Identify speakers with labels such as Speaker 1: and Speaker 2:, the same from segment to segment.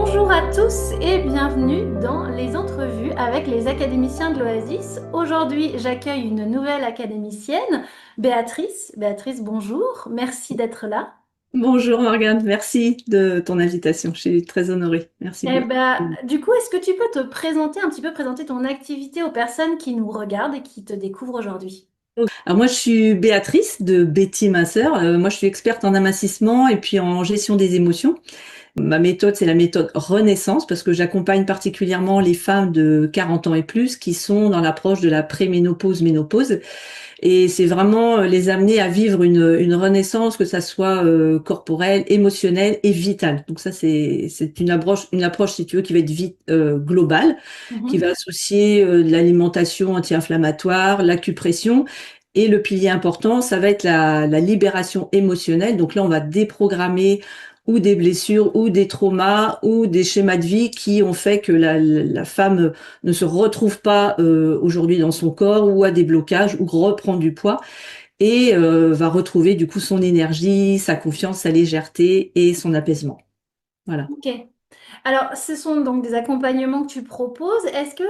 Speaker 1: Bonjour à tous et bienvenue dans les entrevues avec les académiciens de l'Oasis. Aujourd'hui, j'accueille une nouvelle académicienne, Béatrice. Béatrice, bonjour. Merci d'être là.
Speaker 2: Bonjour Morgane, merci de ton invitation. Je suis très honorée. Merci
Speaker 1: Eh
Speaker 2: beaucoup.
Speaker 1: ben, du coup, est-ce que tu peux te présenter un petit peu, présenter ton activité aux personnes qui nous regardent et qui te découvrent aujourd'hui?
Speaker 2: Alors moi, je suis Béatrice de Betty Minceur. Moi, je suis experte en amincissement et puis en gestion des émotions. Ma méthode, c'est la méthode Renaissance parce que j'accompagne particulièrement les femmes de 40 ans et plus qui sont dans l'approche de la préménopause, ménopause. Et c'est vraiment les amener à vivre une renaissance, que ça soit corporelle, émotionnelle et vitale. Donc ça, c'est une approche, si tu veux, qui va être vite globale, qui va
Speaker 1: Mhm.
Speaker 2: associer de l'alimentation anti-inflammatoire, l'acupression. Et le pilier important, ça va être la libération émotionnelle. Donc là, on va déprogrammer ou des blessures, ou des traumas, ou des schémas de vie qui ont fait que la femme ne se retrouve pas aujourd'hui dans son corps ou a des blocages ou reprend du poids et va retrouver du coup son énergie, sa confiance, sa légèreté et son apaisement. Voilà.
Speaker 1: Ok. Alors, ce sont donc des accompagnements que tu proposes. Est-ce que,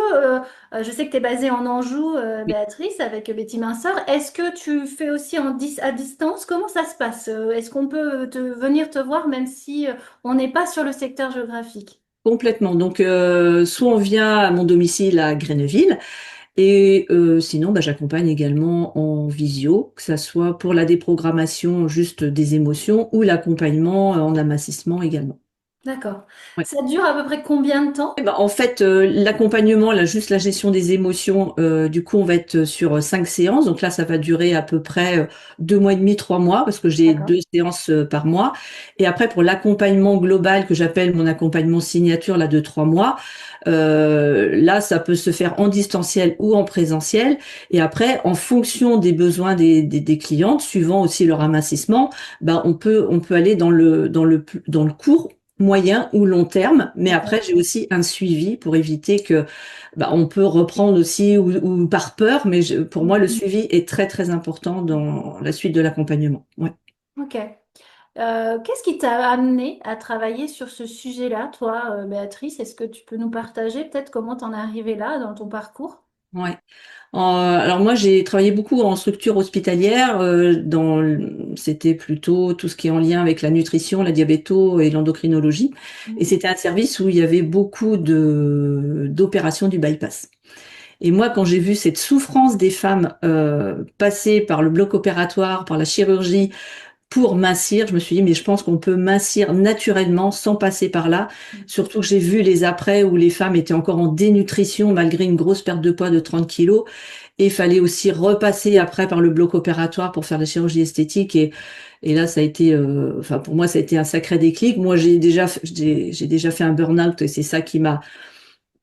Speaker 1: je sais que tu es basée en Anjou, Béatrice, avec Betty Minceur. Est-ce que tu fais aussi à distance? Comment ça se passe? Est-ce qu'on peut venir te voir même si on n'est pas sur le secteur géographique?
Speaker 2: Complètement. Donc, soit on vient à mon domicile à Gréneville, et sinon, bah, j'accompagne également en visio, que ça soit pour la déprogrammation juste des émotions ou l'accompagnement en amincissement également.
Speaker 1: D'accord.
Speaker 2: Ouais.
Speaker 1: Ça dure à peu près combien de temps?
Speaker 2: Eh ben, en fait, l'accompagnement, là, juste la gestion des émotions, du coup, on va être sur 5 séances. Donc là, ça va durer à peu près 2 mois et demi, 3 mois, parce que j'ai
Speaker 1: D'accord.
Speaker 2: 2 séances par mois. Et après, pour l'accompagnement global, que j'appelle mon accompagnement signature, là, de 3 mois, là, ça peut se faire en distanciel ou en présentiel. Et après, en fonction des besoins des clientes, suivant aussi leur amincissement, ben, on peut aller dans le court, moyen ou long terme, mais après
Speaker 1: D'accord.
Speaker 2: j'ai aussi un suivi pour éviter que bah, on peut reprendre aussi ou par peur, mais pour moi le
Speaker 1: Mhm.
Speaker 2: suivi est très très important dans la suite de l'accompagnement. Ouais.
Speaker 1: Ok. Qu'est-ce qui t'a amené à travailler sur ce sujet-là, toi, Béatrice? Est-ce que tu peux nous partager peut-être comment t'en es arrivée là dans ton parcours?
Speaker 2: Ouais. Alors moi j'ai travaillé beaucoup en structure hospitalière, c'était plutôt tout ce qui est en lien avec la nutrition, la diabéto et l'endocrinologie, et
Speaker 1: Mhm.
Speaker 2: c'était un service où il y avait beaucoup de d'opérations du bypass. Et moi, quand j'ai vu cette souffrance des femmes passer par le bloc opératoire, par la chirurgie pour mincir, je me suis dit, mais je pense qu'on peut mincir naturellement sans passer par là. Surtout que j'ai vu les après où les femmes étaient encore en dénutrition malgré une grosse perte de poids de 30 kilos. Et il fallait aussi repasser après par le bloc opératoire pour faire la chirurgie esthétique. Et là, ça a été, enfin pour moi, ça a été un sacré déclic. Moi, j'ai déjà fait un burn-out et c'est ça qui m'a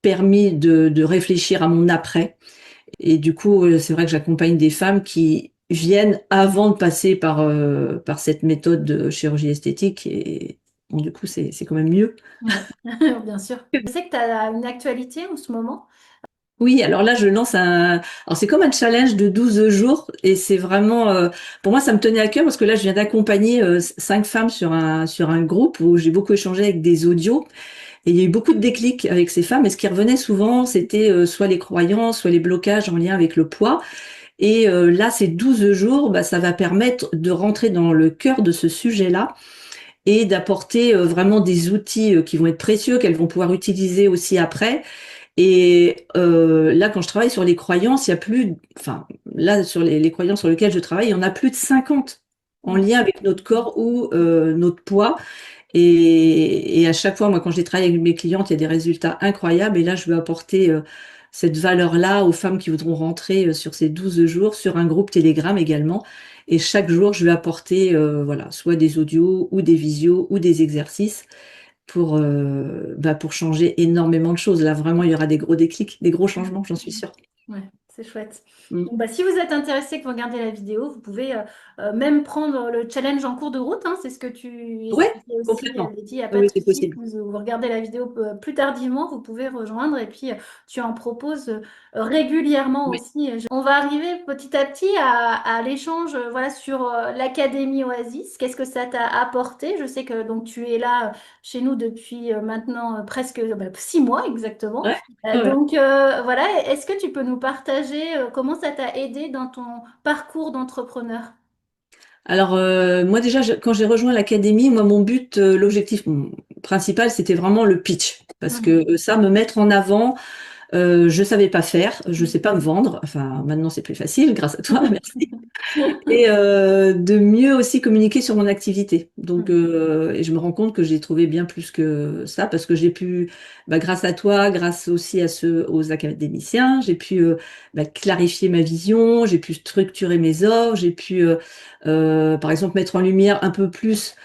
Speaker 2: permis de réfléchir à mon après. Et du coup, c'est vrai que j'accompagne des femmes qui viennent avant de passer par cette méthode de chirurgie esthétique. Et bon, du coup, c'est quand même mieux.
Speaker 1: Ouais, bien sûr. Je sais que tu as une actualité en ce moment.
Speaker 2: Oui, alors là, je lance alors c'est comme un challenge de 12 jours et c'est vraiment, pour moi, ça me tenait à cœur parce que là, je viens d'accompagner 5 femmes sur un groupe où j'ai beaucoup échangé avec des audios. Et il y a eu beaucoup de déclics avec ces femmes. Et ce qui revenait souvent, c'était soit les croyances, soit les blocages en lien avec le poids. Et là, ces 12 jours, bah, ça va permettre de rentrer dans le cœur de ce sujet-là et d'apporter vraiment des outils qui vont être précieux, qu'elles vont pouvoir utiliser aussi après. Et là, quand je travaille sur les croyances, il y a plus, enfin, là, sur les croyances sur lesquelles je travaille, il y en a plus de 50 en
Speaker 1: Ouais.
Speaker 2: lien avec notre corps ou notre poids. Et à chaque fois, moi, quand je les travaille avec mes clientes, il y a des résultats incroyables. Et là, je veux apporter cette valeur-là aux femmes qui voudront rentrer sur ces 12 jours, sur un groupe Telegram également. Et chaque jour, je vais apporter voilà, soit des audios ou des visios ou des exercices pour changer énormément de choses. Là, vraiment, il y aura des gros déclics, des gros changements, j'en suis sûre.
Speaker 1: Ouais. C'est chouette.
Speaker 2: Mm.
Speaker 1: Donc, bah, si vous êtes intéressé, que vous regardez la vidéo, vous pouvez même prendre le challenge en cours de route, hein, c'est ce que tu
Speaker 2: Ouais,
Speaker 1: expliquais aussi,
Speaker 2: complètement.
Speaker 1: Betty, il n'y a
Speaker 2: Oui,
Speaker 1: pas de
Speaker 2: oui, c'est
Speaker 1: souci.
Speaker 2: possible.
Speaker 1: Vous regardez la vidéo plus tardivement, vous pouvez rejoindre et puis tu en proposes régulièrement
Speaker 2: Oui.
Speaker 1: aussi. On va arriver petit à petit à l'échange voilà, sur l'Académie Oasis. Qu'est-ce que ça t'a apporté? Je sais que donc, tu es là chez nous depuis maintenant presque 6 mois exactement.
Speaker 2: Ouais, ouais, ouais.
Speaker 1: Voilà, est-ce que tu peux nous partager comment ça t'a aidé dans ton parcours d'entrepreneur?
Speaker 2: Alors moi déjà, quand j'ai rejoint l'académie, moi mon but, l'objectif principal, c'était vraiment le pitch, parce
Speaker 1: Mhm.
Speaker 2: que ça, me mettre en avant, je savais pas faire, je sais pas me vendre. Enfin, maintenant c'est plus facile grâce à toi, merci. Et de mieux aussi communiquer sur mon activité. Donc, et je me rends compte que j'ai trouvé bien plus que ça parce que j'ai pu, grâce à toi, grâce aussi à ceux, aux académiciens, j'ai pu clarifier ma vision, j'ai pu structurer mes offres, j'ai pu, par exemple, mettre en lumière un peu plus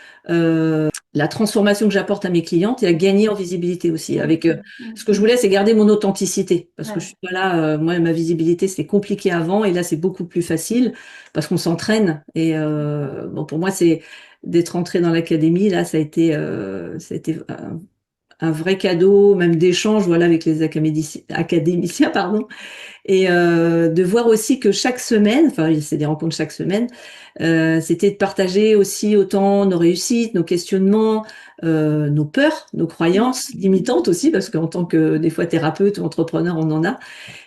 Speaker 2: la transformation que j'apporte à mes clientes et à gagner en visibilité aussi. Avec ce que je voulais, c'est garder mon authenticité parce que je
Speaker 1: Ouais.
Speaker 2: suis pas là. Moi, ma visibilité, c'était compliqué avant et là, c'est beaucoup plus facile parce qu'on s'entraîne. Et bon, pour moi, c'est d'être entré dans l'académie. Là, ça a été un vrai cadeau, même d'échange, voilà, avec les académiciens, pardon. Et de voir aussi que chaque semaine, enfin, c'est des rencontres chaque semaine, c'était de partager aussi autant nos réussites, nos questionnements, nos peurs, nos croyances limitantes aussi, parce qu'en tant que des fois thérapeute ou entrepreneur, on en a,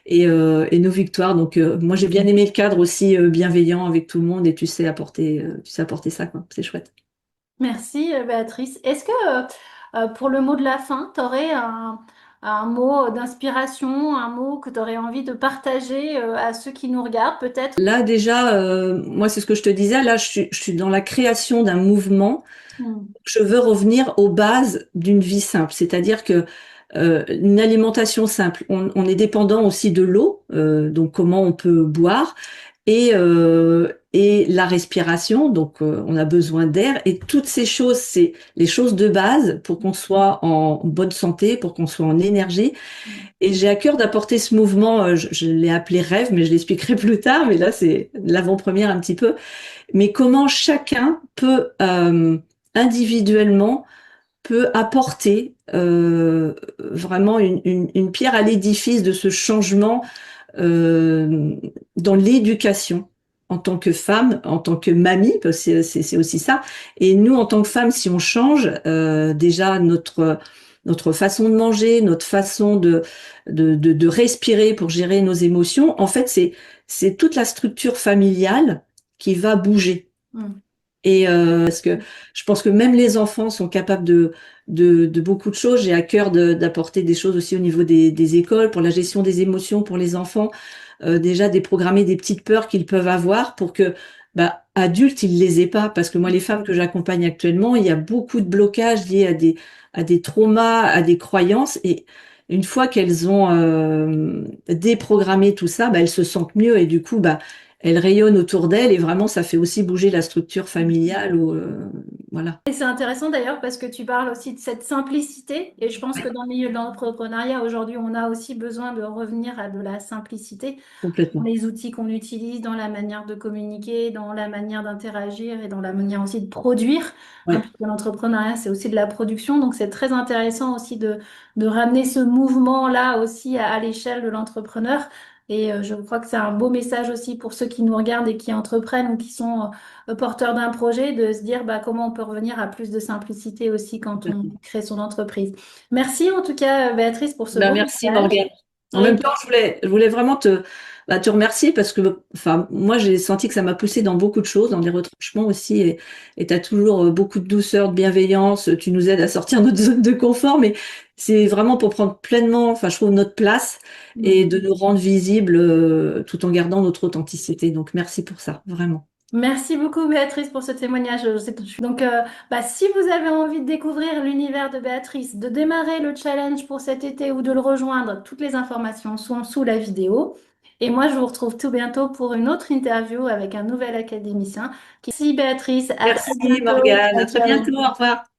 Speaker 2: et nos victoires. Donc moi j'ai bien aimé le cadre aussi bienveillant avec tout le monde et tu sais apporter ça quoi. C'est chouette.
Speaker 1: Merci Béatrice. Est-ce que pour le mot de la fin, tu aurais un mot d'inspiration, un mot que tu aurais envie de partager à ceux qui nous regardent peut-être?
Speaker 2: Là déjà, moi c'est ce que je te disais. Là je suis dans la création d'un mouvement.
Speaker 1: Hmm.
Speaker 2: Je veux revenir aux bases d'une vie simple, c'est-à-dire que une alimentation simple. On est dépendant aussi de l'eau, donc comment on peut boire, et la respiration, donc on a besoin d'air, et toutes ces choses, c'est les choses de base pour qu'on soit en bonne santé, pour qu'on soit en énergie. Et j'ai à cœur d'apporter ce mouvement, je l'ai appelé rêve, mais je l'expliquerai plus tard, mais là c'est l'avant-première un petit peu, mais comment chacun peut individuellement peut apporter vraiment une pierre à l'édifice de ce changement euh, dans l'éducation en tant que femme, en tant que mamie, parce que c'est aussi ça. Et nous, en tant que femmes, si on change déjà notre façon de manger, notre façon de respirer pour gérer nos émotions, en fait, c'est toute la structure familiale qui va bouger.
Speaker 1: Hmm.
Speaker 2: Et parce que je pense que même les enfants sont capables de beaucoup de choses. J'ai à cœur d'apporter des choses aussi au niveau des écoles pour la gestion des émotions pour les enfants. Déjà déprogrammer des petites peurs qu'ils peuvent avoir pour que adultes ils les aient pas. Parce que moi les femmes que j'accompagne actuellement, il y a beaucoup de blocages liés à des traumas, à des croyances et une fois qu'elles ont déprogrammé tout ça, elles se sentent mieux et du coup elle rayonne autour d'elle et vraiment ça fait aussi bouger la structure familiale ou voilà.
Speaker 1: Et c'est intéressant d'ailleurs parce que tu parles aussi de cette simplicité et je pense que
Speaker 2: Ouais,
Speaker 1: dans le milieu de l'entrepreneuriat aujourd'hui on a aussi besoin de revenir à de la simplicité dans
Speaker 2: complètement.
Speaker 1: les outils qu'on utilise, dans la manière de communiquer, dans la manière d'interagir et dans la manière aussi de produire, hein,
Speaker 2: Ouais.
Speaker 1: puisque l'entrepreneuriat c'est aussi de la production donc c'est très intéressant aussi de ramener ce mouvement-là aussi à l'échelle de l'entrepreneur. Et je crois que c'est un beau message aussi pour ceux qui nous regardent et qui entreprennent ou qui sont porteur d'un projet, de se dire comment on peut revenir à plus de simplicité aussi quand on
Speaker 2: Complètement.
Speaker 1: crée son entreprise. Merci en tout cas, Béatrice, pour ce beau
Speaker 2: Merci
Speaker 1: message.
Speaker 2: Morgane. En
Speaker 1: Et
Speaker 2: même temps, je voulais vraiment te remercier parce que enfin, moi, j'ai senti que ça m'a poussé dans beaucoup de choses, dans des retranchements aussi. Et tu as toujours beaucoup de douceur, de bienveillance. Tu nous aides à sortir de notre zone de confort, mais c'est vraiment pour prendre pleinement, enfin, je trouve, notre place et de nous rendre visibles tout en gardant notre authenticité. Donc, merci pour ça, vraiment.
Speaker 1: merci beaucoup, Béatrice, pour ce témoignage. Donc, si vous avez envie de découvrir l'univers de Béatrice, de démarrer le challenge pour cet été ou de le rejoindre, toutes les informations sont sous la vidéo. Et moi, je vous retrouve tout bientôt pour une autre interview avec un nouvel académicien. Merci, Béatrice. À très
Speaker 2: Merci
Speaker 1: bientôt.
Speaker 2: Morgane. À
Speaker 1: Ciao,
Speaker 2: très bientôt.
Speaker 1: ciao.
Speaker 2: Au revoir.